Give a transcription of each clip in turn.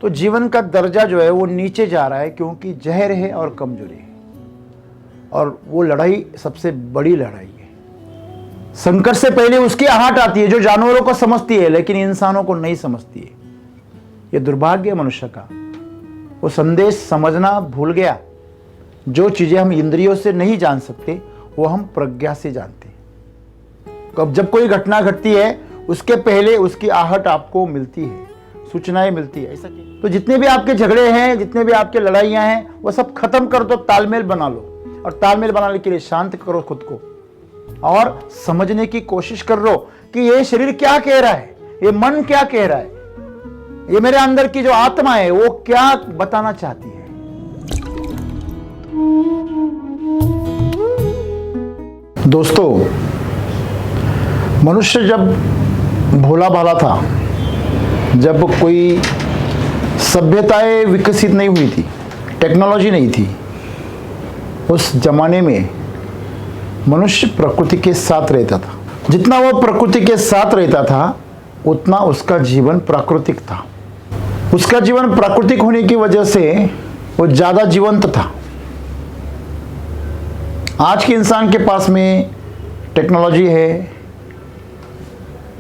तो जीवन का दर्जा जो है वो नीचे जा रहा है, क्योंकि जहर है और कमजोरी है। और वो लड़ाई सबसे बड़ी लड़ाई है। संकट से पहले उसकी आहट आती है जो जानवरों को समझती है लेकिन इंसानों को नहीं समझती है। ये दुर्भाग्य है मनुष्य का। वो संदेश समझना भूल गया। जो चीजें हम इंद्रियों से नहीं जान सकते वो हम प्रज्ञा से जानते हैं। तो जब कोई घटना घटती है उसके पहले उसकी आहट आपको मिलती है, सूचनाएं मिलती है। ऐसा क्यों? तो जितने भी आपके झगड़े हैं, जितने भी आपके लड़ाइयां हैं, वो सब खत्म कर दो, तालमेल बना लो। और तालमेल बनाने के लिए शांत करो खुद को और समझने की कोशिश कर लो कि ये शरीर क्या कह रहा है, ये मन क्या कह रहा है, ये मेरे अंदर की जो आत्मा है वो क्या बताना चाहती है। दोस्तों, मनुष्य जब भोला भाला था, जब कोई सभ्यताएं विकसित नहीं हुई थी, टेक्नोलॉजी नहीं थी, उस जमाने में मनुष्य प्रकृति के साथ रहता था। जितना वो प्रकृति के साथ रहता था उतना उसका जीवन प्राकृतिक था। उसका जीवन प्राकृतिक होने की वजह से वो ज़्यादा जीवंत था। आज के इंसान के पास में टेक्नोलॉजी है,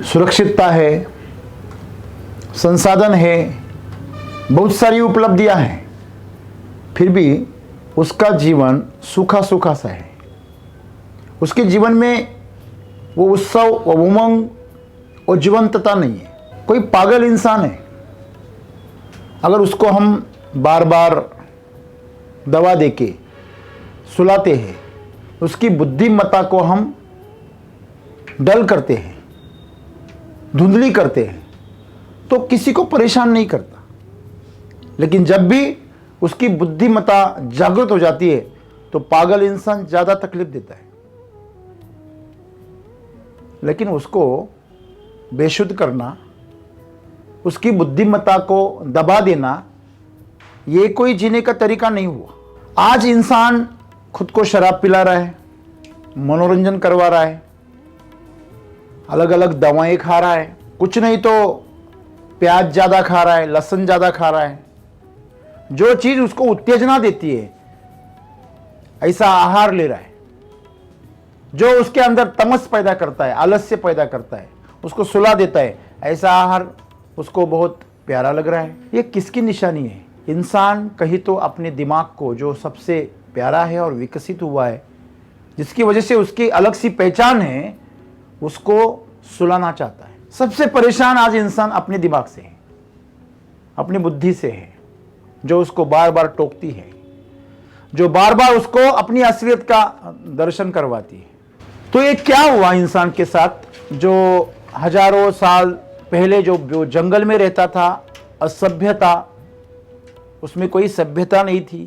सुरक्षितता है, संसाधन है, बहुत सारी उपलब्धियां हैं, फिर भी उसका जीवन सूखा सूखा सा है। उसके जीवन में वो उत्सव, वो उमंग, वो जीवंतता नहीं है। कोई पागल इंसान है, अगर उसको हम बार बार दवा देके सुलाते हैं, उसकी बुद्धिमत्ता को हम डल करते हैं, धुंधली करते हैं, तो किसी को परेशान नहीं करता। लेकिन जब भी उसकी बुद्धिमत्ता जागृत हो जाती है तो पागल इंसान ज़्यादा तकलीफ देता है। लेकिन उसको बेशुद्ध करना, उसकी बुद्धिमत्ता को दबा देना, ये कोई जीने का तरीका नहीं हुआ। आज इंसान खुद को शराब पिला रहा है, मनोरंजन करवा रहा है, अलग अलग दवाएं खा रहा है, कुछ नहीं तो प्याज ज़्यादा खा रहा है, लहसुन ज़्यादा खा रहा है। जो चीज़ उसको उत्तेजना देती है ऐसा आहार ले रहा है। जो उसके अंदर तमस पैदा करता है, आलस्य पैदा करता है, उसको सुला देता है, ऐसा आहार उसको बहुत प्यारा लग रहा है। ये किसकी निशानी है? इंसान कहीं तो अपने दिमाग को, जो सबसे प्यारा है और विकसित हुआ है, जिसकी वजह से उसकी अलग सी पहचान है, उसको सुलाना चाहता है। सबसे परेशान आज इंसान अपने दिमाग से है, अपनी बुद्धि से है, जो उसको बार बार टोकती है, जो बार बार उसको अपनी असलियत का दर्शन करवाती है। तो ये क्या हुआ इंसान के साथ? जो हजारों साल पहले जो जंगल में रहता था, असभ्यता, उसमें कोई सभ्यता नहीं थी,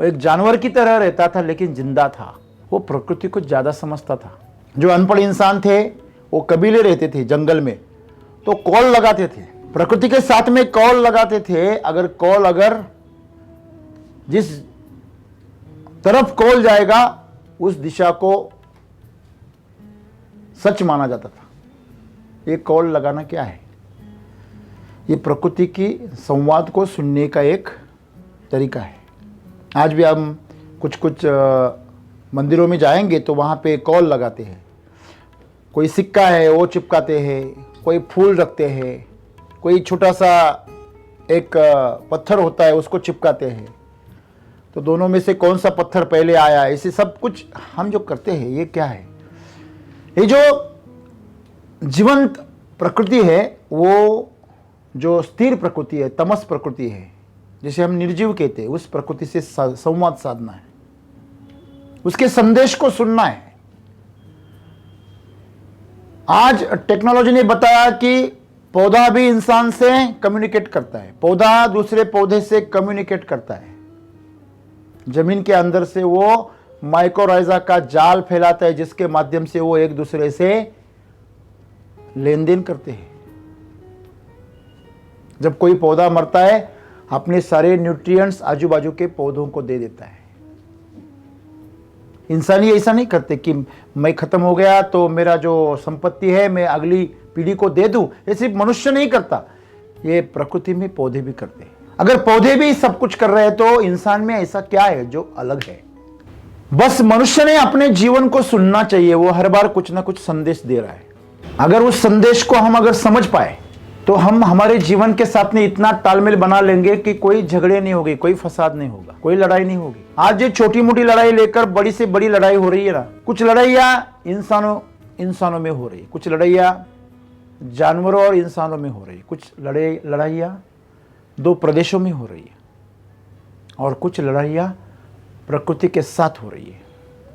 वो एक जानवर की तरह रहता था लेकिन जिंदा था। वो प्रकृति को ज़्यादा समझता था। जो अनपढ़ इंसान थे वो कबीले रहते थे जंगल में, तो कॉल लगाते थे, प्रकृति के साथ में कॉल लगाते थे। अगर जिस तरफ कॉल जाएगा उस दिशा को सच माना जाता था। ये कॉल लगाना क्या है? ये प्रकृति की संवाद को सुनने का एक तरीका है। आज भी हम कुछ मंदिरों में जाएंगे तो वहाँ पे कॉल लगाते हैं। कोई सिक्का है वो चिपकाते हैं, कोई फूल रखते हैं, कोई छोटा सा एक पत्थर होता है उसको चिपकाते हैं। तो दोनों में से कौन सा पत्थर पहले आया, ऐसे सब कुछ हम जो करते हैं, ये क्या है? ये जो जीवंत प्रकृति है, वो जो स्थिर प्रकृति है, तमस प्रकृति है, जिसे हम निर्जीव कहते हैं, उस प्रकृति से संवाद साधना है, उसके संदेश को सुनना है। आज टेक्नोलॉजी ने बताया कि पौधा भी इंसान से कम्युनिकेट करता है, पौधा दूसरे पौधे से कम्युनिकेट करता है। जमीन के अंदर से वो माइकोराइजा का जाल फैलाता है जिसके माध्यम से वो एक दूसरे से लेन देन करते हैं। जब कोई पौधा मरता है, अपने सारे न्यूट्रिएंट्स आजू बाजू के पौधों को दे देता है। इंसान ही ऐसा नहीं करते कि मैं खत्म हो गया तो मेरा जो संपत्ति है मैं अगली पीढ़ी को दे दूं। ये सिर्फ मनुष्य नहीं करता, ये प्रकृति में पौधे भी करते हैं। अगर पौधे भी सब कुछ कर रहे हैं तो इंसान में ऐसा क्या है जो अलग है? बस मनुष्य ने अपने जीवन को सुनना चाहिए। वो हर बार कुछ ना कुछ संदेश दे रहा है। अगर उस संदेश को हम अगर समझ पाए तो हम हमारे जीवन के साथ में इतना तालमेल बना लेंगे कि कोई झगड़े नहीं होगी, कोई फसाद नहीं होगा, कोई लड़ाई नहीं होगी। आज ये छोटी मोटी लड़ाई लेकर बड़ी से बड़ी लड़ाई हो रही है ना। कुछ लड़ाइयाँ इंसानों में हो रही है, कुछ लड़ाइयाँ जानवरों और इंसानों में हो रही है, कुछ लड़ाइयाँ दो प्रदेशों में हो रही है, और कुछ लड़ाइयाँ प्रकृति के साथ हो रही है।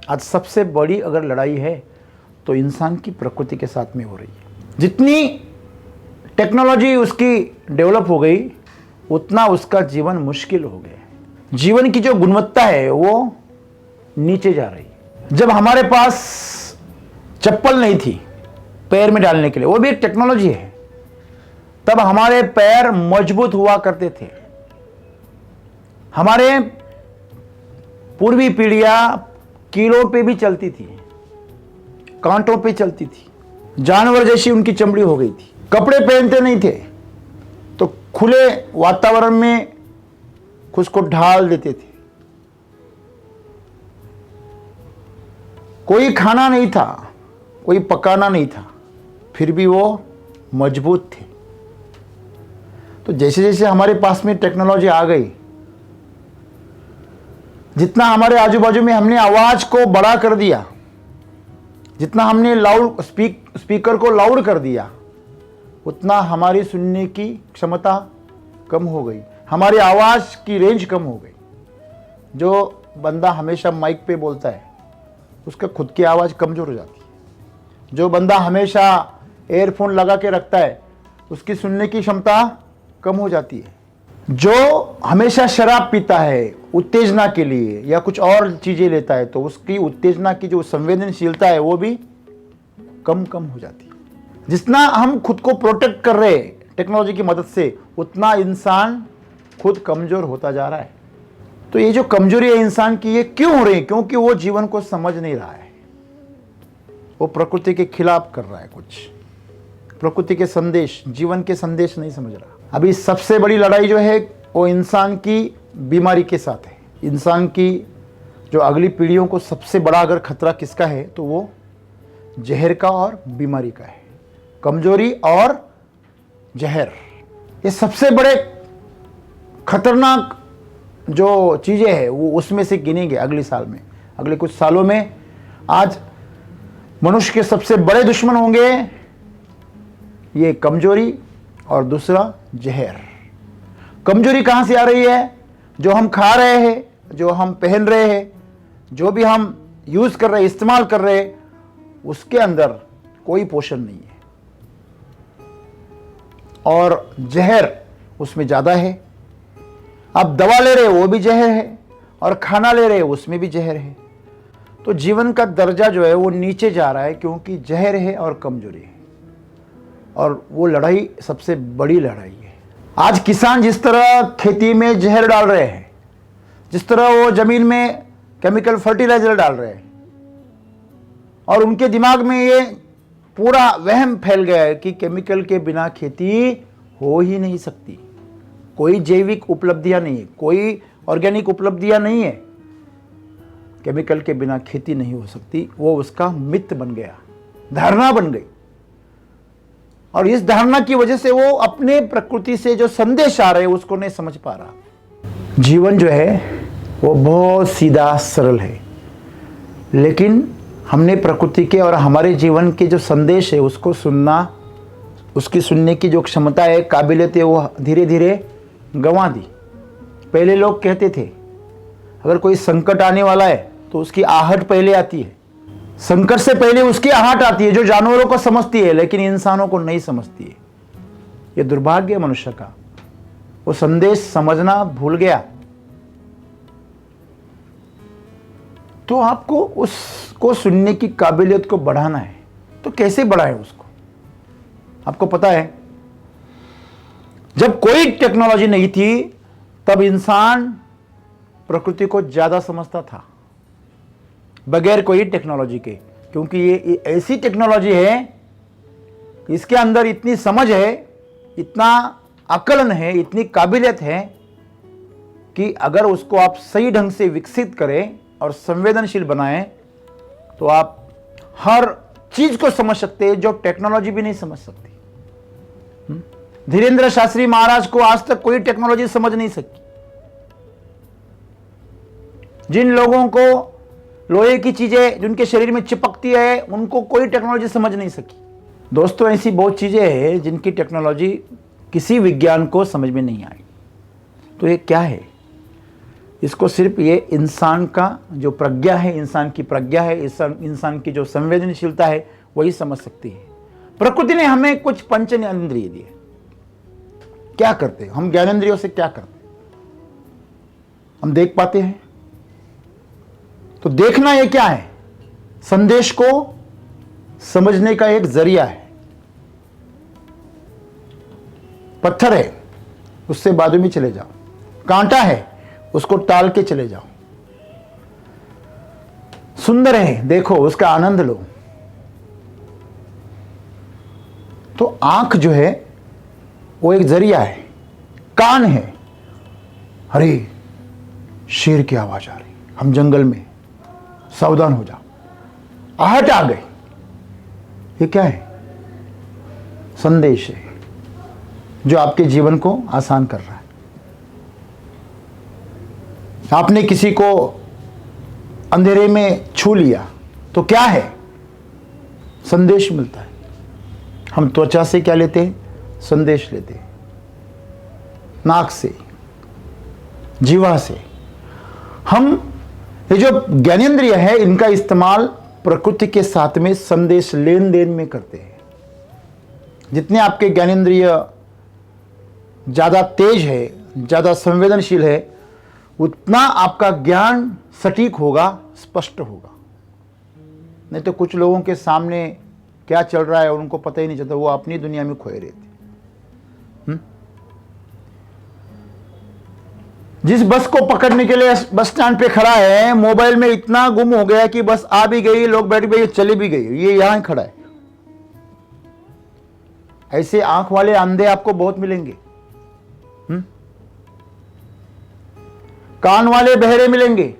आज सबसे बड़ी अगर लड़ाई है तो इंसान की प्रकृति के साथ में हो रही है। जितनी टेक्नोलॉजी उसकी डेवलप हो गई उतना उसका जीवन मुश्किल हो गया। जीवन की जो गुणवत्ता है वो नीचे जा रही है। जब हमारे पास चप्पल नहीं थी पैर में डालने के लिए, वो भी एक टेक्नोलॉजी है, तब हमारे पैर मजबूत हुआ करते थे। हमारे पूर्वी पीढ़ियां कीलों पे भी चलती थी, कांटों पे चलती थी, जानवर जैसी उनकी चमड़ी हो गई थी। कपड़े पहनते नहीं थे तो खुले वातावरण में खुद को ढाल देते थे। कोई खाना नहीं था, कोई पकाना नहीं था, फिर भी वो मजबूत थे। तो जैसे जैसे हमारे पास में टेक्नोलॉजी आ गई, जितना हमारे आजू बाजू में हमने आवाज को बड़ा कर दिया, जितना हमने स्पीकर को लाउड कर दिया, उतना हमारी सुनने की क्षमता कम हो गई, हमारी आवाज की रेंज कम हो गई। जो बंदा हमेशा माइक पे बोलता है उसका खुद की आवाज कमजोर हो जाती है। जो बंदा हमेशा एयरफोन लगा के रखता है उसकी सुनने की क्षमता कम हो जाती है। जो हमेशा शराब पीता है उत्तेजना के लिए या कुछ और चीजें लेता है तो उसकी उत्तेजना की जो संवेदनशीलता है वो भी कम हो जाती है। जितना हम खुद को प्रोटेक्ट कर रहे हैं टेक्नोलॉजी की मदद से, उतना इंसान खुद कमजोर होता जा रहा है। तो ये जो कमजोरी है इंसान की, ये क्यों हो रही है? क्योंकि वो जीवन को समझ नहीं रहा है, वो प्रकृति के खिलाफ कर रहा है कुछ, प्रकृति के संदेश, जीवन के संदेश नहीं समझ रहा। अभी सबसे बड़ी लड़ाई जो है वो इंसान की बीमारी के साथ है। इंसान की जो अगली पीढ़ियों को सबसे बड़ा अगर खतरा किसका है तो वो जहर का और बीमारी का है। कमजोरी और जहर, ये सबसे बड़े खतरनाक जो चीज़ें हैं वो उसमें से गिनेंगे अगले साल में, अगले कुछ सालों में। आज मनुष्य के सबसे बड़े दुश्मन होंगे ये कमजोरी और दूसरा जहर। कमजोरी कहाँ से आ रही है? जो हम खा रहे हैं, जो हम पहन रहे हैं, जो भी हम यूज़ कर रहे हैं, इस्तेमाल कर रहे हैं, उसके अंदर कोई पोषण नहीं है और जहर उसमें ज़्यादा है। आप दवा ले रहे हो वो भी जहर है और खाना ले रहे हो उसमें भी जहर है। तो जीवन का दर्जा जो है वो नीचे जा रहा है क्योंकि जहर है और कमजोरी है, और वो लड़ाई सबसे बड़ी लड़ाई है। आज किसान जिस तरह खेती में जहर डाल रहे हैं, जिस तरह वो जमीन में केमिकल फर्टिलाइजर डाल रहे हैं, और उनके दिमाग में ये पूरा वहम फैल गया है कि केमिकल के बिना खेती हो ही नहीं सकती, कोई जैविक उपलब्धियां नहीं है, कोई ऑर्गेनिक उपलब्धियां नहीं है, केमिकल के बिना खेती नहीं हो सकती। वो उसका मिथ बन गया, धारणा बन गई, और इस धारणा की वजह से वो अपने प्रकृति से जो संदेश आ रहे हैं उसको नहीं समझ पा रहा। जीवन जो है वो बहुत सीधा सरल है, लेकिन हमने प्रकृति के और हमारे जीवन के जो संदेश है उसको सुनना, उसकी सुनने की जो क्षमता है, काबिलियत है, वो धीरे धीरे गंवा दी। पहले लोग कहते थे अगर कोई संकट आने वाला है तो उसकी आहट पहले आती है, संकट से पहले उसकी आहट आती है, जो जानवरों को समझती है लेकिन इंसानों को नहीं समझती है। ये दुर्भाग्य है मनुष्य का, वो संदेश समझना भूल गया। तो आपको उसको सुनने की काबिलियत को बढ़ाना है, तो कैसे बढ़ाएं उसको? आपको पता है जब कोई टेक्नोलॉजी नहीं थी तब इंसान प्रकृति को ज्यादा समझता था बगैर कोई टेक्नोलॉजी के, क्योंकि ये ऐसी टेक्नोलॉजी है, इसके अंदर इतनी समझ है, इतना आकलन है, इतनी काबिलियत है कि अगर उसको आप सही ढंग से विकसित करें और संवेदनशील बनाएं तो आप हर चीज को समझ सकते हैं जो टेक्नोलॉजी भी नहीं समझ सकती। धीरेन्द्र शास्त्री महाराज को आज तक कोई टेक्नोलॉजी समझ नहीं सकी। जिन लोगों को लोहे की चीजें जिनके शरीर में चिपकती है उनको कोई टेक्नोलॉजी समझ नहीं सकी। दोस्तों, ऐसी बहुत चीजें हैं जिनकी टेक्नोलॉजी किसी विज्ञान को समझ में नहीं आई। तो ये क्या है? इसको सिर्फ ये इंसान का जो प्रज्ञा है, इंसान की प्रज्ञा है, इंसान की जो संवेदनशीलता है वही समझ सकती है। प्रकृति ने हमें कुछ पंच इंद्रिय दिए। क्या करते हैं हम ज्ञानेंद्रियों से? क्या करते हैं हम? देख पाते हैं। तो देखना ये क्या है? संदेश को समझने का एक जरिया है। पत्थर है, उससे बाजू में चले जाओ। कांटा है, उसको टाल के चले जाओ। सुंदर है, देखो, उसका आनंद लो। तो आंख जो है वो एक जरिया है। कान है, अरे शेर की आवाज आ रही, हम जंगल में, सावधान हो जाओ। आहट आ गई, ये क्या है? संदेश है जो आपके जीवन को आसान कर रहा है। आपने किसी को अंधेरे में छू लिया तो क्या है? संदेश मिलता है। हम त्वचा से क्या लेते हैं? संदेश लेते हैं। नाक से, जीवा से। हम ये जो ज्ञानेंद्रिय है इनका इस्तेमाल प्रकृति के साथ में संदेश लेन देन में करते हैं। जितने आपके ज्ञानेंद्रिय ज्यादा तेज है, ज्यादा संवेदनशील है, उतना आपका ज्ञान सटीक होगा, स्पष्ट होगा। नहीं तो कुछ लोगों के सामने क्या चल रहा है उनको पता ही नहीं चलता, वो अपनी दुनिया में खोए रहते। जिस बस को पकड़ने के लिए बस स्टैंड पे खड़ा है, मोबाइल में इतना गुम हो गया कि बस आ भी गई, लोग बैठ गए, चली भी गई, ये यहां खड़ा है। ऐसे आंख वाले अंधे आपको बहुत मिलेंगे। कान वाले बहरे मिलेंगे।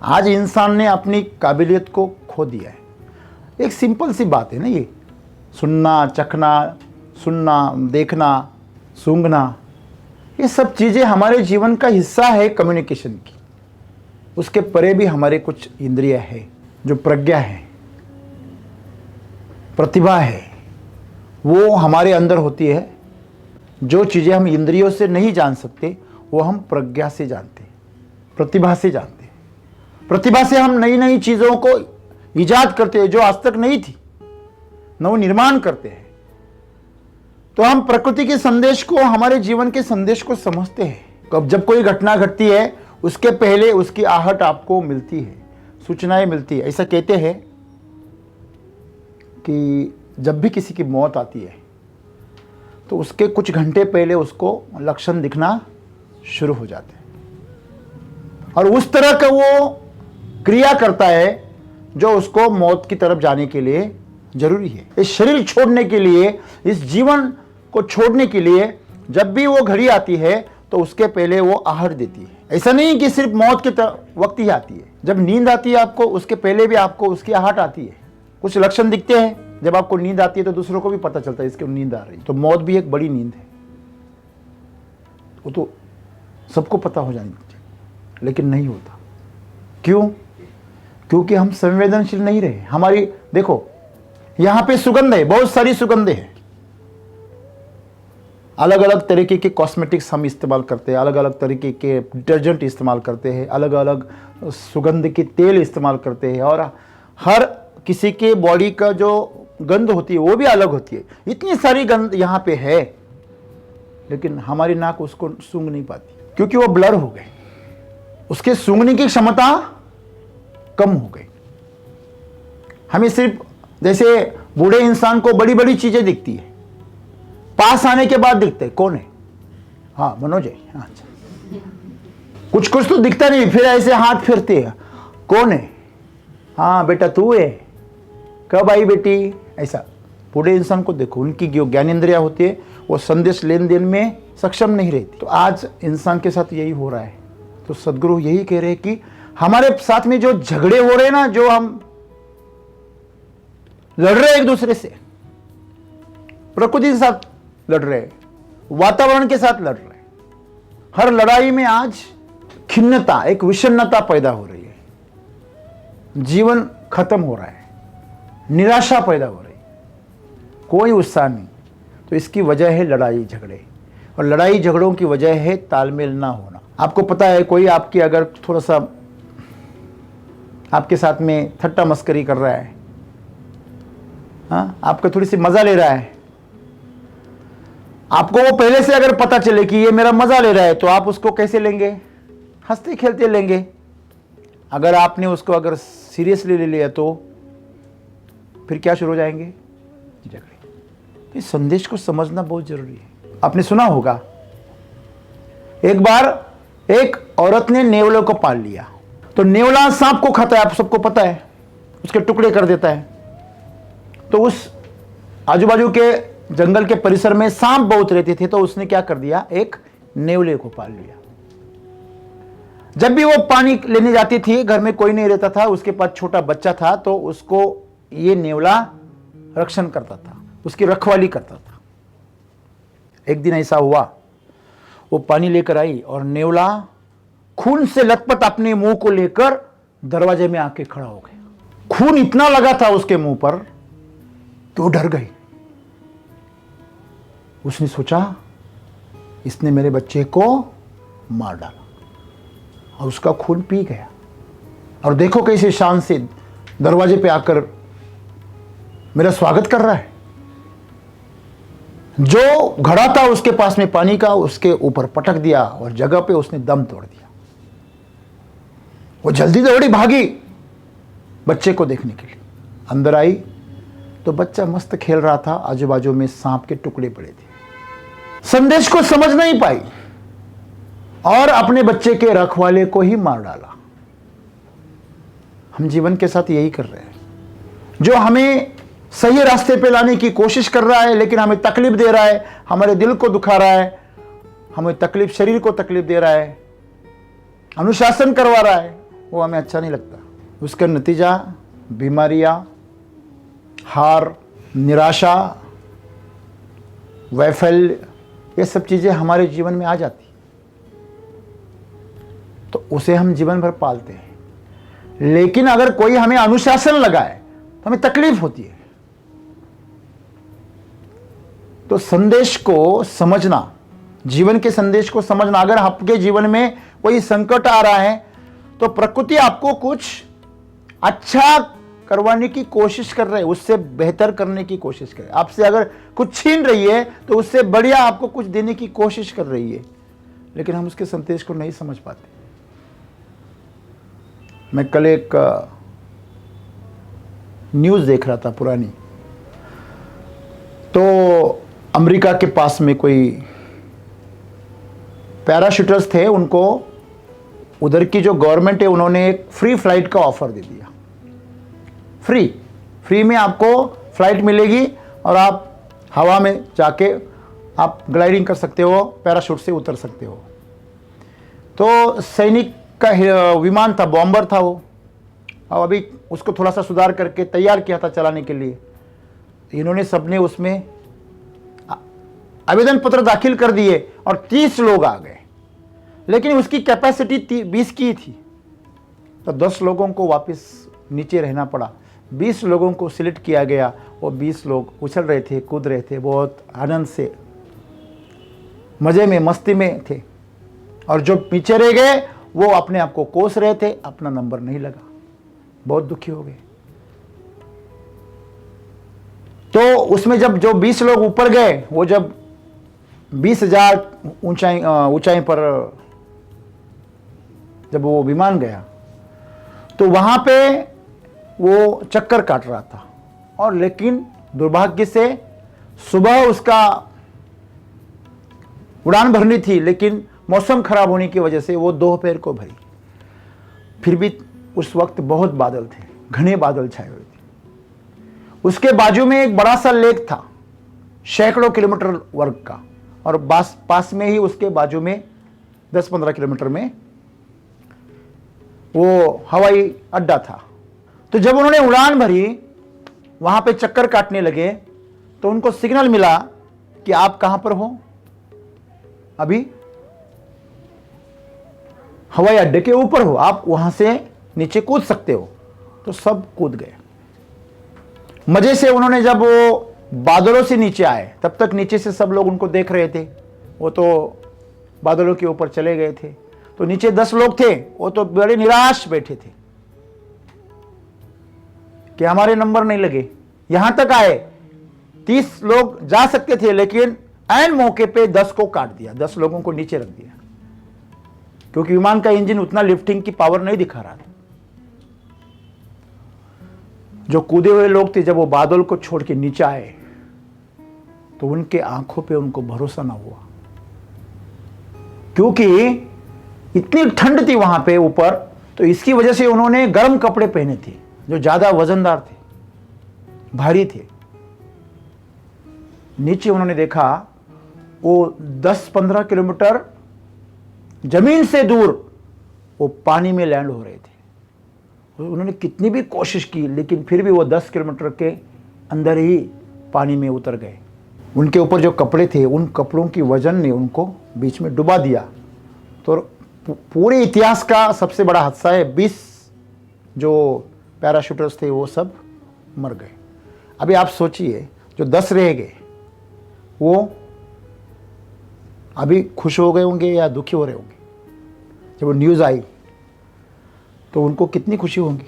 आज इंसान ने अपनी काबिलियत को खो दिया है। एक सिंपल सी बात है ना, ये सुनना, चखना, सुनना, देखना, सूंघना, ये सब चीजें हमारे जीवन का हिस्सा है कम्युनिकेशन की। उसके परे भी हमारे कुछ इंद्रिय है, जो प्रज्ञा है, प्रतिभा है, वो हमारे अंदर होती है। जो चीजें हम इंद्रियों से नहीं जान सकते वो हम प्रज्ञा से जानते हैं, प्रतिभा से जानते हैं। प्रतिभा से हम नई नई चीजों को इजाद करते हैं जो आज तक नहीं थी, नव निर्माण करते हैं। तो हम प्रकृति के संदेश को, हमारे जीवन के संदेश को समझते हैं। कब जब कोई घटना घटती है उसके पहले उसकी आहट आपको मिलती है, सूचनाएं मिलती है। ऐसा कहते हैं कि जब भी किसी की मौत आती है तो उसके कुछ घंटे पहले उसको लक्षण दिखना शुरू हो जाते हैं और उस तरह का वो क्रिया करता है जो उसको मौत की तरफ जाने के लिए जरूरी है। इस शरीर छोड़ने के लिए, इस जीवन को छोड़ने के लिए जब भी वो घड़ी आती है तो उसके पहले वो आहट देती है। ऐसा नहीं कि सिर्फ मौत के वक्त ही आती है, जब नींद आती है आपको उसके पहले भी आपको उसकी आहट आती है। कुछ लक्षण दिखते हैं। जब आपको नींद आती है तो दूसरों को भी पता चलता है इसके नींद आ रही है। तो मौत भी एक बड़ी नींद है, वो तो सबको पता हो जानी चाहिए, लेकिन नहीं होता। क्यों? क्योंकि हम संवेदनशील नहीं रहे। हमारी देखो, यहां पे सुगंध है, बहुत सारी सुगंधें हैं। अलग अलग तरीके के कॉस्मेटिक्स हम इस्तेमाल करते हैं, अलग अलग तरीके के डिटर्जेंट इस्तेमाल करते हैं, अलग अलग सुगंध के तेल इस्तेमाल करते हैं, और हर किसी के बॉडी का जो गंध होती है वो भी अलग होती है। इतनी सारी गंध यहाँ पे है, लेकिन हमारी नाक उसको सूंघ नहीं पाती क्योंकि वो ब्लर हो गए, उसके सूंघने की क्षमता कम हो गई। हमें सिर्फ जैसे बूढ़े इंसान को बड़ी बड़ी चीजें दिखती है, पास आने के बाद दिखते कौन है? हाँ, मनोज है। अच्छा, कुछ कुछ तो दिखता नहीं, फिर ऐसे हाथ फिरते हैं, कौन है? हाँ बेटा तू है, कब आई बेटी? ऐसा बूढ़े इंसान को देखो, उनकी जो ज्ञानेंद्रियां होती है वो संदेश लेन देन में सक्षम नहीं रहती। तो आज इंसान के साथ यही हो रहा है। तो सदगुरु यही कह रहे हैं कि हमारे साथ में जो झगड़े हो रहे हैं ना, जो हम लड़ रहे हैं एक दूसरे से, प्रकृति के साथ लड़ रहे हैं, वातावरण के साथ लड़ रहे हैं, हर लड़ाई में आज खिन्नता, एक विषन्नता पैदा हो रही है, जीवन खत्म हो रहा है, निराशा पैदा हो रही है, कोई उत्साह नहीं। तो इसकी वजह है लड़ाई झगड़े, और लड़ाई झगड़ों की वजह है तालमेल ना होना। आपको पता है, कोई आपकी अगर थोड़ा सा आपके साथ में ठट्टा मस्करी कर रहा है, हाँ, आपका थोड़ी सी मजा ले रहा है, आपको वो पहले से अगर पता चले कि ये मेरा मजा ले रहा है, तो आप उसको कैसे लेंगे? हंसते खेलते लेंगे। अगर आपने उसको अगर सीरियसली ले लिया तो फिर क्या शुरू हो जाएंगे? झगड़े। इस संदेश को समझना बहुत जरूरी है। आपने सुना होगा, एक बार एक औरत ने नेवले को पाल लिया। तो नेवला सांप को खाता है, आप सबको पता है, उसके टुकड़े कर देता है। तो उस आजू बाजू के जंगल के परिसर में सांप बहुत रहते थे, तो उसने क्या कर दिया, एक नेवले को पाल लिया। जब भी वो पानी लेने जाती थी, घर में कोई नहीं रहता था, उसके पास छोटा बच्चा था, तो उसको ये नेवला रक्षण करता था, उसकी रखवाली करता था। एक दिन ऐसा हुआ, वो पानी लेकर आई और नेवला खून से लथपथ अपने मुंह को लेकर दरवाजे में आके खड़ा हो गया। खून इतना लगा था उसके मुंह पर कि वो डर गई। उसने सोचा, इसने मेरे बच्चे को मार डाला, और उसका खून पी गया। और देखो कैसे शान से दरवाजे पे आकर मेरा स्वागत कर रहा है। जो घड़ा था उसके पास में पानी का, उसके ऊपर पटक दिया और जगह पे उसने दम तोड़ दिया। वो जल्दी दौड़ी भागी बच्चे को देखने के लिए। अंदर आई तो बच्चा मस्त खेल रहा था, आजू बाजू में सांप के टुकड़े पड़े थे। संदेश को समझ नहीं पाई और अपने बच्चे के रखवाले को ही मार डाला। हम जीवन के साथ यही कर रहे हैं। जो हमें सही रास्ते पे लाने की कोशिश कर रहा है, लेकिन हमें तकलीफ दे रहा है, हमारे दिल को दुखा रहा है, हमें तकलीफ, शरीर को तकलीफ दे रहा है, अनुशासन करवा रहा है, वो हमें अच्छा नहीं लगता। उसका नतीजा बीमारियां, हार, निराशा, वैफल्य, ये सब चीजें हमारे जीवन में आ जाती, तो उसे हम जीवन भर पालते हैं। लेकिन अगर कोई हमें अनुशासन लगाए तो हमें तकलीफ होती है। तो संदेश को समझना, जीवन के संदेश को समझना, अगर आपके जीवन में कोई संकट आ रहा है तो प्रकृति आपको कुछ अच्छा करवाने की कोशिश कर रहे हैं, उससे बेहतर करने की कोशिश कर रहे हैं। आपसे अगर कुछ छीन रही है तो उससे बढ़िया आपको कुछ देने की कोशिश कर रही है, लेकिन हम उसके संदेश को नहीं समझ पाते। मैं कल एक न्यूज़ देख रहा था पुरानी, तो अमेरिका के पास में कोई पैराशूटर्स थे, उनको उधर की जो गवर्नमेंट है उन्होंने एक फ्री फ्लाइट का ऑफर दे दिया। फ्री में आपको फ्लाइट मिलेगी और आप हवा में जाके आप ग्लाइडिंग कर सकते हो, पैराशूट से उतर सकते हो। तो सैनिक का विमान था, बॉम्बर था वो, और अभी उसको थोड़ा सा सुधार करके तैयार किया था चलाने के लिए। इन्होंने सबने उसमें आवेदन पत्र दाखिल कर दिए और 30 लोग आ गए, लेकिन उसकी कैपेसिटी 20 की थी। तो 10 लोगों को वापस नीचे रहना पड़ा। 20 लोगों को सिलेक्ट किया गया। वो 20 लोग उछल रहे थे, कूद रहे थे, बहुत आनंद से, मज़े में, मस्ती में थे। और जो पीछे रह गए वो अपने आप को कोस रहे थे, अपना नंबर नहीं लगा, बहुत दुखी हो गए। तो उसमें जब जो 20 लोग ऊपर गए, वो जब 20,000 ऊंचाई पर जब वो विमान गया, तो वहां पे वो चक्कर काट रहा था। और लेकिन दुर्भाग्य से सुबह उसका उड़ान भरनी थी, लेकिन मौसम खराब होने की वजह से वो दोपहर को भरी। फिर भी उस वक्त बहुत बादल थे, घने बादल छाए हुए थे। उसके बाजू में एक बड़ा सा लेक था, सैकड़ों किलोमीटर वर्ग का, और पास में ही उसके बाजू में 10-15 किलोमीटर में वो हवाई अड्डा था। तो जब उन्होंने उड़ान भरी, वहां पे चक्कर काटने लगे, तो उनको सिग्नल मिला कि आप कहां पर हो, अभी हवाई अड्डे के ऊपर हो, आप वहां से नीचे कूद सकते हो। तो सब कूद गए मजे से। उन्होंने जब वो बादलों से नीचे आए, तब तक नीचे से सब लोग उनको देख रहे थे, वो तो बादलों के ऊपर चले गए थे। तो नीचे 10 लोग थे, वो तो बड़े निराश बैठे थे कि हमारे नंबर नहीं लगे। यहां तक आए, 30 लोग जा सकते थे, लेकिन ऐन मौके पे 10 को काट दिया, 10 लोगों को नीचे रख दिया, क्योंकि विमान का इंजन उतना लिफ्टिंग की पावर नहीं दिखा रहा था। जो कूदे हुए लोग थे, जब वो बादल को छोड़ के नीचे आए, तो उनके आंखों पे उनको भरोसा ना हुआ, क्योंकि इतनी ठंड थी वहां पे ऊपर। तो इसकी वजह से उन्होंने गर्म कपड़े पहने थे, जो ज्यादा वजनदार थे, भारी थे। नीचे उन्होंने देखा वो 10-15 किलोमीटर जमीन से दूर वो पानी में लैंड हो रहे थे। उन्होंने कितनी भी कोशिश की, लेकिन फिर भी वो 10 किलोमीटर के अंदर ही पानी में उतर गए। उनके ऊपर जो कपड़े थे, उन कपड़ों की वजन ने उनको बीच में डुबा दिया। तो पूरे इतिहास का सबसे बड़ा हादसा है, 20 जो पैराशूटर्स थे वो सब मर गए। अभी आप सोचिए, जो 10 रह गए वो अभी खुश हो गए होंगे या दुखी हो रहे होंगे। जब वो न्यूज़ आई तो उनको कितनी खुशी होगी।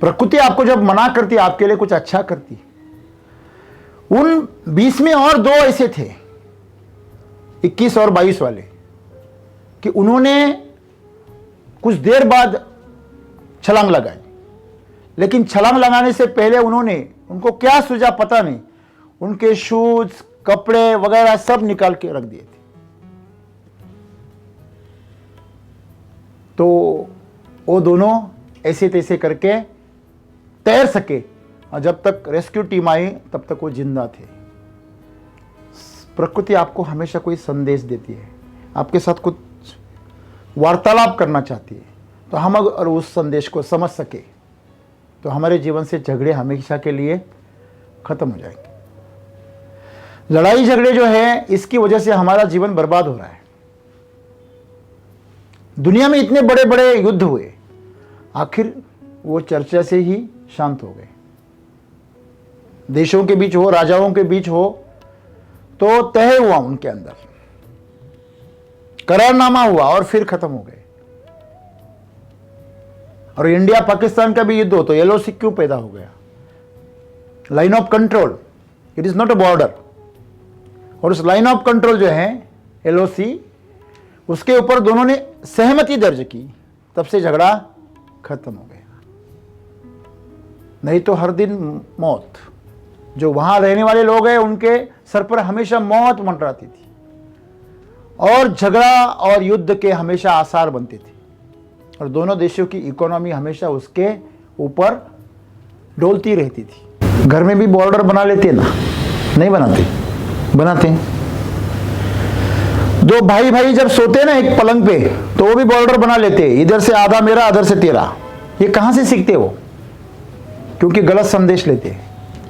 प्रकृति आपको जब मना करती, आपके लिए कुछ अच्छा करती। उन 20 में और 2 ऐसे थे, 21 और 22 वाले, कि उन्होंने कुछ देर बाद छलांग लगाई। लेकिन छलांग लगाने से पहले उनको क्या सूझा पता नहीं, उनके शूज, कपड़े वगैरह सब निकाल के रख दिए थे। तो वो दोनों ऐसे तैसे करके तैर सके, और जब तक रेस्क्यू टीम आई तब तक वो जिंदा थे। प्रकृति आपको हमेशा कोई संदेश देती है, आपके साथ कुछ वार्तालाप करना चाहती है। तो हम अगर उस संदेश को समझ सके तो हमारे जीवन से झगड़े हमेशा के लिए खत्म हो जाएंगे। लड़ाई झगड़े जो है, इसकी वजह से हमारा जीवन बर्बाद हो रहा है। दुनिया में इतने बड़े बड़े युद्ध हुए, आखिर वो चर्चा से ही शांत हो गए। देशों के बीच हो, राजाओं के बीच हो, तो तय हुआ उनके अंदर, करारनामा हुआ और फिर खत्म हो गए। और इंडिया पाकिस्तान का भी युद्ध हो तो एलओसी क्यों पैदा हो गया? Line of control, it is not a border. और उस लाइन ऑफ कंट्रोल जो है एलओसी, उसके ऊपर दोनों ने सहमति दर्ज की, तब से झगड़ा खत्म हो गया। नहीं तो हर दिन मौत। जो वहां रहने वाले लोग हैं, उनके सर पर हमेशा मौत मंडराती थी, और झगड़ा और युद्ध के हमेशा आसार बनते थे, और दोनों देशों की इकोनॉमी हमेशा उसके ऊपर डोलती रहती थी। घर में भी बॉर्डर बना लेते ना? नहीं बनाते? बनाते हैं। 2 भाई भाई जब सोते ना एक पलंग पे, तो वो भी बॉर्डर बना लेते, इधर से आधा मेरा, उधर से तेरा। ये कहां से सीखते वो? क्योंकि गलत संदेश लेते हैं,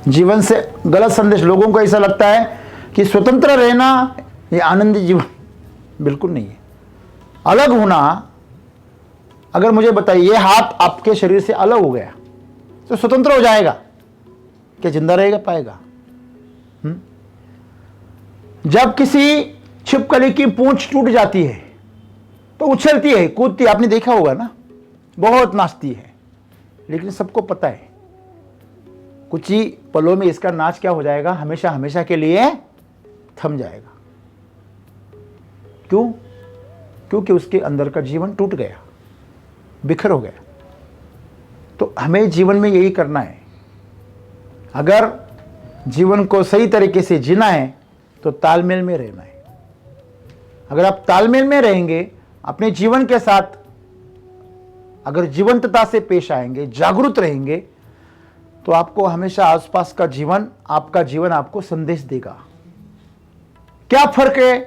जीवन से गलत संदेश। लोगों को ऐसा लगता है कि स्वतंत्र रहना ये आनंदी जीवन, बिल्कुल नहीं है। अलग होना, अगर मुझे बताइए ये हाथ आपके शरीर से अलग हो गया तो स्वतंत्र हो जाएगा क्या? जिंदा रहेगा पाएगा? जब किसी छिपकली की पूंछ टूट जाती है तो उछलती है, कूदती है, आपने देखा होगा ना, बहुत नाचती है। लेकिन सबको पता है कुछ ही पलों में इसका नाच क्या हो जाएगा, हमेशा हमेशा के लिए थम जाएगा। क्यों? क्योंकि उसके अंदर का जीवन टूट गया, बिखर हो गया। तो हमें जीवन में यही करना है। अगर जीवन को सही तरीके से जीना है तो तालमेल में रहना है। अगर आप तालमेल में रहेंगे अपने जीवन के साथ, अगर जीवंतता से पेश आएंगे, जागरूक रहेंगे, तो आपको हमेशा आसपास का जीवन, आपका जीवन आपको संदेश देगा। क्या फर्क है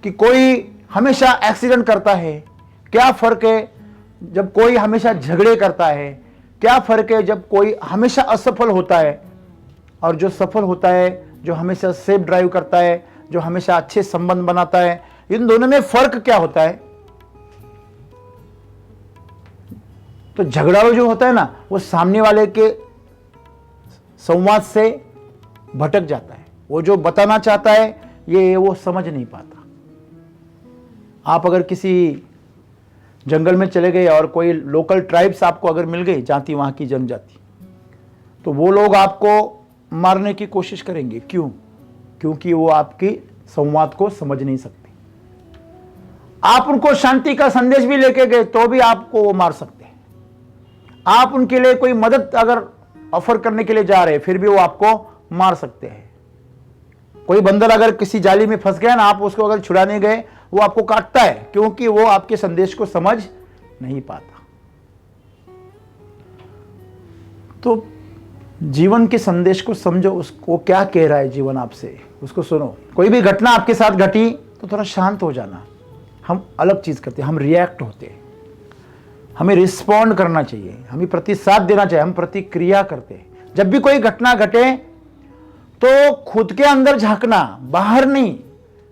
कि कोई हमेशा एक्सीडेंट करता है? क्या फर्क है जब कोई हमेशा झगड़े करता है? क्या फर्क है जब कोई हमेशा असफल होता है और जो सफल होता है, जो हमेशा सेफ ड्राइव करता है, जो हमेशा अच्छे संबंध बनाता है? इन दोनों में फर्क क्या होता है? तो झगड़ालू जो होता है ना, वो सामने वाले के संवाद से भटक जाता है। वो जो बताना चाहता है ये वो समझ नहीं पाता। आप अगर किसी जंगल में चले गए और कोई लोकल ट्राइब्स आपको अगर मिल गई, जाति, वहां की जनजाति, तो वो लोग आपको मारने की कोशिश करेंगे। क्यों? क्योंकि वो आपकी संवाद को समझ नहीं सकते। आप उनको शांति का संदेश भी लेके गए तो भी आपको वो मार सकते हैं। आप उनके लिए कोई मदद अगर ऑफर करने के लिए जा रहे हैं, फिर भी वो आपको मार सकते हैं। कोई बंदर अगर किसी जाली में फंस गया ना, आप उसको अगर छुड़ाने गए, वो आपको काटता है, क्योंकि वो आपके संदेश को समझ नहीं पाता। तो जीवन के संदेश को समझो, उसको क्या कह रहा है जीवन आपसे, उसको सुनो। कोई भी घटना आपके साथ घटी तो थोड़ा शांत हो जाना। हम अलग चीज करते हैं, हम रिएक्ट होते हैं। हमें रिस्पॉन्ड करना चाहिए, हमें प्रतिसाद देना चाहिए, हम प्रतिक्रिया करते हैं। जब भी कोई घटना घटे तो खुद के अंदर झांकना, बाहर नहीं,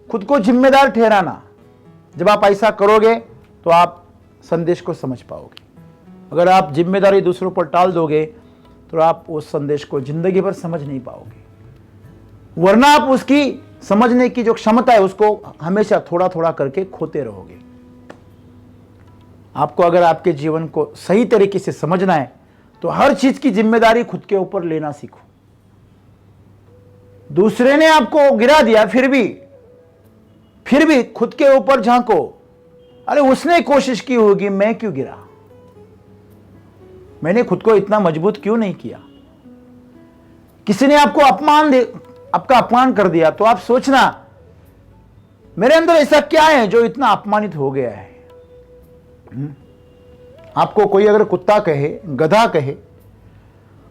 खुद को जिम्मेदार ठहराना। जब आप ऐसा करोगे तो आप संदेश को समझ पाओगे। अगर आप जिम्मेदारी दूसरों पर टाल दोगे तो आप उस संदेश को जिंदगी भर समझ नहीं पाओगे, वरना आप उसकी समझने की जो क्षमता है उसको हमेशा थोड़ा थोड़ा करके खोते रहोगे। आपको अगर आपके जीवन को सही तरीके से समझना है तो हर चीज की जिम्मेदारी खुद के ऊपर लेना सीखो। दूसरे ने आपको गिरा दिया, फिर भी खुद के ऊपर झांको। अरे उसने कोशिश की होगी, मैं क्यों गिरा? मैंने खुद को इतना मजबूत क्यों नहीं किया? किसी ने आपको आपका अपमान कर दिया तो आप सोचना, मेरे अंदर ऐसा क्या है जो इतना अपमानित हो गया है? आपको कोई अगर कुत्ता कहे, गधा कहे,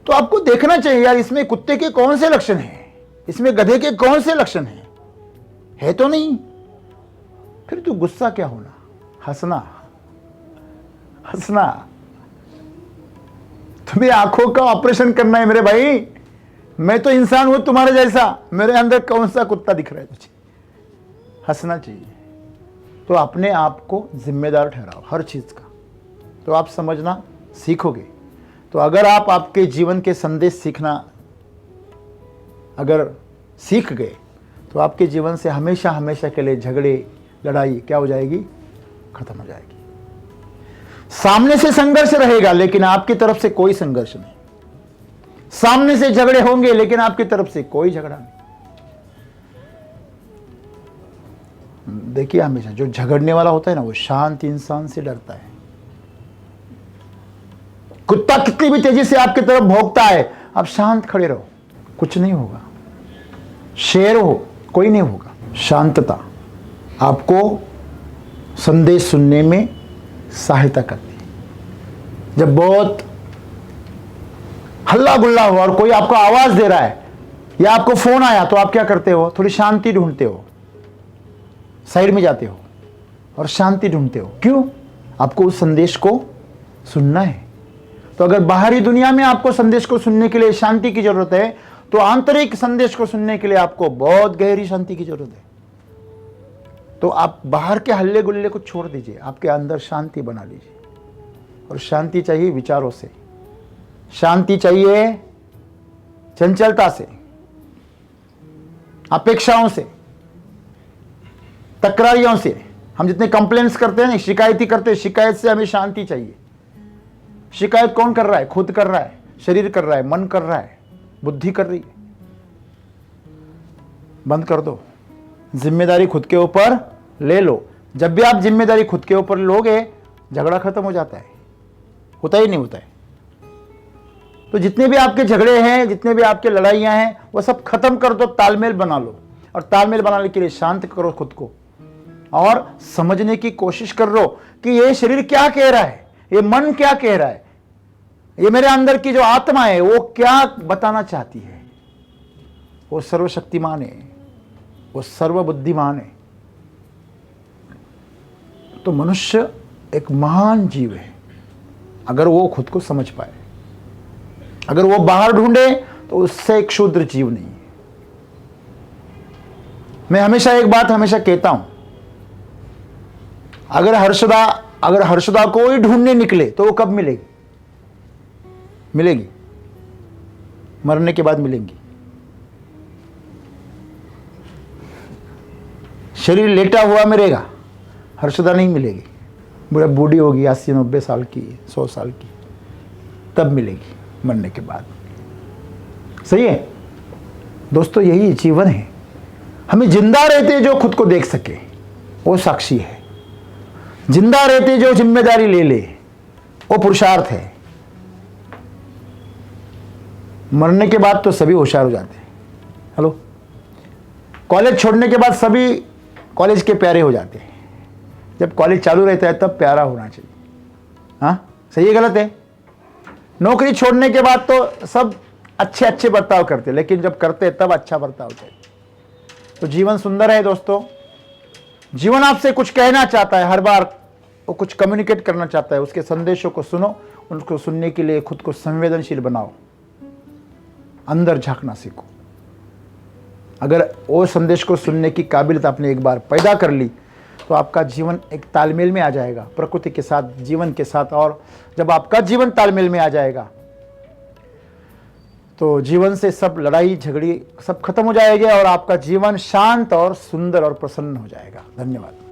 तो आपको देखना चाहिए, यार इसमें कुत्ते के कौन से लक्षण हैं, इसमें गधे के कौन से लक्षण हैं? है तो नहीं। फिर तू गुस्सा क्या होना, हंसना। तुम्हें आंखों का ऑपरेशन करना है मेरे भाई। मैं तो इंसान हूं तुम्हारे जैसा, मेरे अंदर कौन सा कुत्ता दिख रहा है तुझे? हंसना चाहिए। तो अपने आप को जिम्मेदार ठहराओ हर चीज का, तो आप समझना सीखोगे। तो अगर आप आपके जीवन के संदेश सीखना अगर सीख गए तो आपके जीवन से हमेशा हमेशा के लिए झगड़े, लड़ाई क्या हो जाएगी? खत्म हो जाएगी। सामने से संघर्ष रहेगा लेकिन आपकी तरफ से कोई संघर्ष नहीं। सामने से झगड़े होंगे लेकिन आपकी तरफ से कोई झगड़ा नहीं। देखिए, हमेशा जो झगड़ने वाला होता है ना, वो शांत इंसान से डरता है। कुत्ता कितनी भी तेजी से आपकी तरफ भौंकता है, आप शांत खड़े रहो, कुछ नहीं होगा। शेर हो, कोई नहीं होगा। शांतता आपको संदेश सुनने में सहायता करती है। जब बहुत हल्ला गुल्ला हो और कोई आपको आवाज दे रहा है या आपको फोन आया, तो आप क्या करते हो? थोड़ी शांति ढूंढते हो, साइड में जाते हो और शांति ढूंढते हो। क्यों? आपको उस संदेश को सुनना है। तो अगर बाहरी दुनिया में आपको संदेश को सुनने के लिए शांति की जरूरत है, तो आंतरिक संदेश को सुनने के लिए आपको बहुत गहरी शांति की जरूरत है। तो आप बाहर के हल्ले गुल्ले को छोड़ दीजिए, आपके अंदर शांति बना लीजिए। और शांति चाहिए विचारों से, शांति चाहिए चंचलता से, अपेक्षाओं से, तकरारियों से। हम जितने कंप्लेंट्स करते हैं ना, शिकायती करते हैं, शिकायत से हमें शांति चाहिए। शिकायत कौन कर रहा है? खुद कर रहा है, शरीर कर रहा है, मन कर रहा है, बुद्धि कर रही है। बंद कर दो, जिम्मेदारी खुद के ऊपर ले लो। जब भी आप जिम्मेदारी खुद के ऊपर लोगे, झगड़ा खत्म हो जाता है। होता ही नहीं होता है। तो जितने भी आपके झगड़े हैं, जितने भी आपके लड़ाइयां हैं, वो सब खत्म कर दो, तालमेल बना लो। और तालमेल बनाने के लिए शांत करो खुद को और समझने की कोशिश कर लो कि ये शरीर क्या कह रहा है, ये मन क्या कह रहा है, ये मेरे अंदर की जो आत्मा है वो क्या बताना चाहती है। वो सर्वशक्तिमान है, वो सर्वबुद्धिमान है। तो मनुष्य एक महान जीव है अगर वो खुद को समझ पाए। अगर वो बाहर ढूंढे तो उससे एक क्षुद्र जीव नहीं है। मैं हमेशा एक बात हमेशा कहता हूं, अगर हर्षदा को ही ढूंढने निकले तो वो कब मिलेगी? मिलेगी मरने के बाद मिलेंगी। शरीर लेटा हुआ मिलेगा, हर्षदा नहीं मिलेगी। बुढ़ा बूढ़ी होगी 80-90 साल की, 100 साल की, तब मिलेगी मरने के बाद। सही है दोस्तों, यही जीवन है। हमें जिंदा रहते जो खुद को देख सके वो साक्षी है। जिंदा रहते जो जिम्मेदारी ले ले वो पुरुषार्थ है। मरने के बाद तो सभी होशियार हो जाते हैं। हेलो, कॉलेज छोड़ने के बाद सभी कॉलेज के प्यारे हो जाते हैं। जब कॉलेज चालू रहता है तब प्यारा होना चाहिए। हाँ, सही है गलत है? नौकरी छोड़ने के बाद तो सब अच्छे अच्छे बर्ताव करते, लेकिन जब करते तब अच्छा बर्ताव चाहिए। तो जीवन सुंदर है दोस्तों। जीवन आपसे कुछ कहना चाहता है, हर बार वो कुछ कम्युनिकेट करना चाहता है। उसके संदेशों को सुनो, उनको सुनने के लिए खुद को संवेदनशील बनाओ, अंदर झांकना सीखो। अगर वो संदेश को सुनने की काबिलियत आपने एक बार पैदा कर ली तो आपका जीवन एक तालमेल में आ जाएगा प्रकृति के साथ, जीवन के साथ। और जब आपका जीवन तालमेल में आ जाएगा तो जीवन से सब लड़ाई झगड़ी सब खत्म हो जाएगी और आपका जीवन शांत और सुंदर और प्रसन्न हो जाएगा। धन्यवाद।